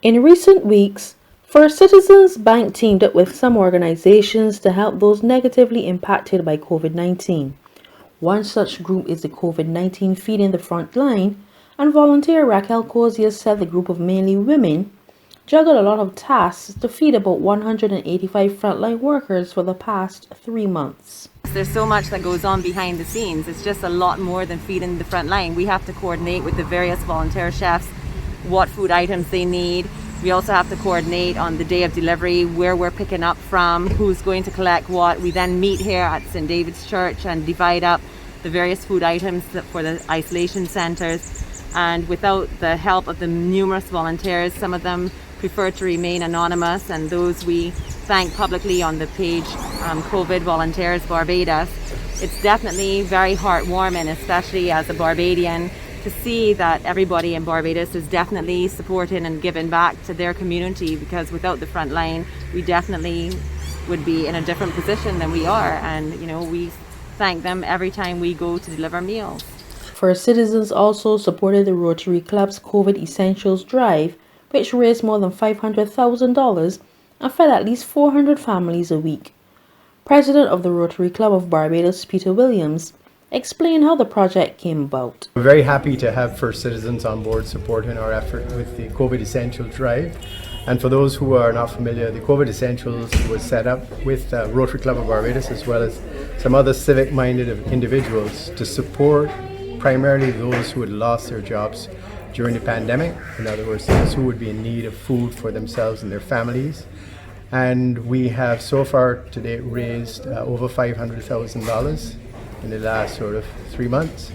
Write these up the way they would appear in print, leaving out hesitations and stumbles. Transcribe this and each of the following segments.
In recent weeks, First Citizens Bank teamed up with some organizations to help those negatively impacted by COVID-19. One such group is the COVID-19 Feeding the Front Line, and volunteer Raquel Cozier said the group of mainly women juggled a lot of tasks to feed about 185 frontline workers for the past 3 months. There's so much that goes on behind the scenes. It's just a lot more than feeding the front line. We have to coordinate with the various volunteer chefs what food items they need. We also have to coordinate on the day of delivery where we're picking up from, who's going to collect what. We then meet here at St. David's Church and divide up the various food items for the isolation centres. And without the help of the numerous volunteers, some of them prefer to remain anonymous, and those we thank publicly on the page COVID Volunteers Barbados. It's definitely very heartwarming, especially as a Barbadian, to see that everybody in Barbados is definitely supporting and giving back to their community, because without the front line, we definitely would be in a different position than we are. And, we thank them every time we go to deliver meals. First Citizens also supported the Rotary Club's COVID Essentials Drive, which raised more than $500,000 and fed at least 400 families a week. President of the Rotary Club of Barbados, Peter Williams, explained how the project came about. We're very happy to have First Citizens on board supporting our effort with the COVID Essentials Drive. And for those who are not familiar, the COVID Essentials was set up with Rotary Club of Barbados as well as some other civic-minded individuals to support primarily those who had lost their jobs during the pandemic. In other words, those who would be in need of food for themselves and their families. And we have so far to date raised over $500,000 in the last sort of 3 months.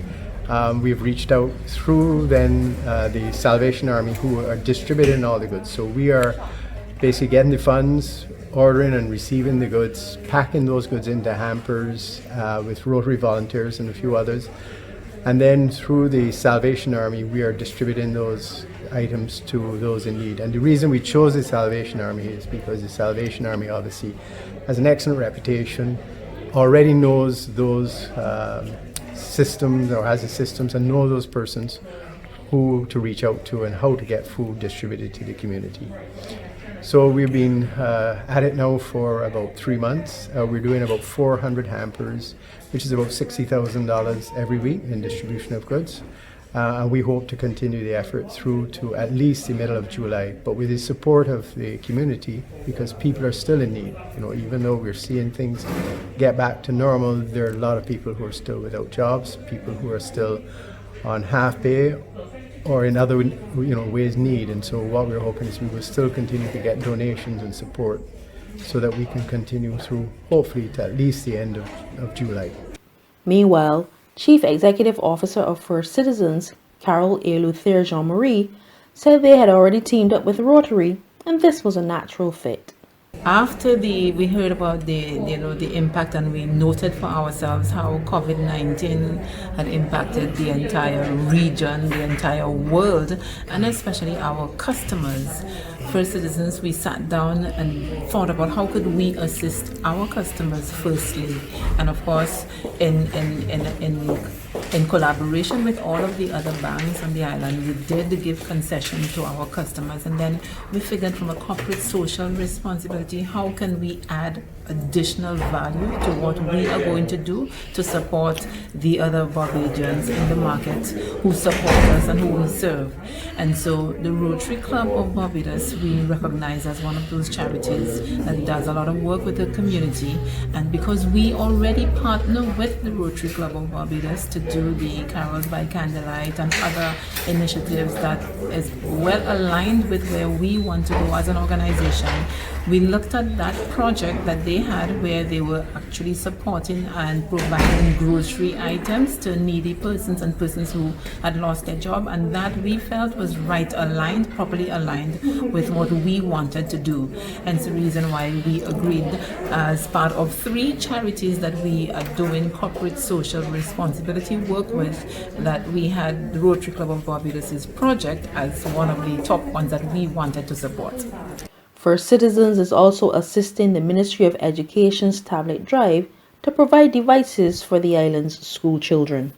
We've reached out through then the Salvation Army, who are distributing all the goods. So we are basically getting the funds, ordering and receiving the goods, packing those goods into hampers with Rotary volunteers and a few others. And then through the Salvation Army, we are distributing those items to those in need. And the reason we chose the Salvation Army is because the Salvation Army obviously has an excellent reputation, already knows those systems or has the systems and know those persons who to reach out to and how to get food distributed to the community. So we've been at it now for about 3 months. We're doing about 400 hampers, which is about $60,000 every week in distribution of goods. And we hope to continue the effort through to at least the middle of July, but with the support of the community, because people are still in need. Even though we're seeing things get back to normal, there are a lot of people who are still without jobs, people who are still on half pay or in other ways need. And so what we're hoping is we will still continue to get donations and support so that we can continue through, hopefully, to at least the end of July. Meanwhile, Chief Executive Officer of First Citizens, Carol A. Luther Jean-Marie, said they had already teamed up with Rotary, and this was a natural fit. After we heard about the impact, and we noted for ourselves how COVID-19 had impacted the entire region, the entire world, and especially our customers. First Citizens, we sat down and thought about how could we assist our customers firstly, and of course in collaboration with all of the other banks on the island, we did give concession to our customers. And then we figured from a corporate social responsibility, how can we add additional value to what we are going to do to support the other Barbadians in the market who support us and who we serve. And so the Rotary Club of Barbados, we recognize as one of those charities that does a lot of work with the community. And because we already partner with the Rotary Club of Barbados to do the Carols by Candlelight and other initiatives that is well aligned with where we want to go as an organization, we looked at that project that they had where they were actually supporting and providing grocery items to needy persons and persons who had lost their job, and that we felt was properly aligned with what we wanted to do. And it's the reason why we agreed as part of 3 charities that we are doing corporate social responsibility work with, that we had the Rotary Club of Barbados' project as one of the top ones that we wanted to support. First Citizens is also assisting the Ministry of Education's tablet drive to provide devices for the island's school children.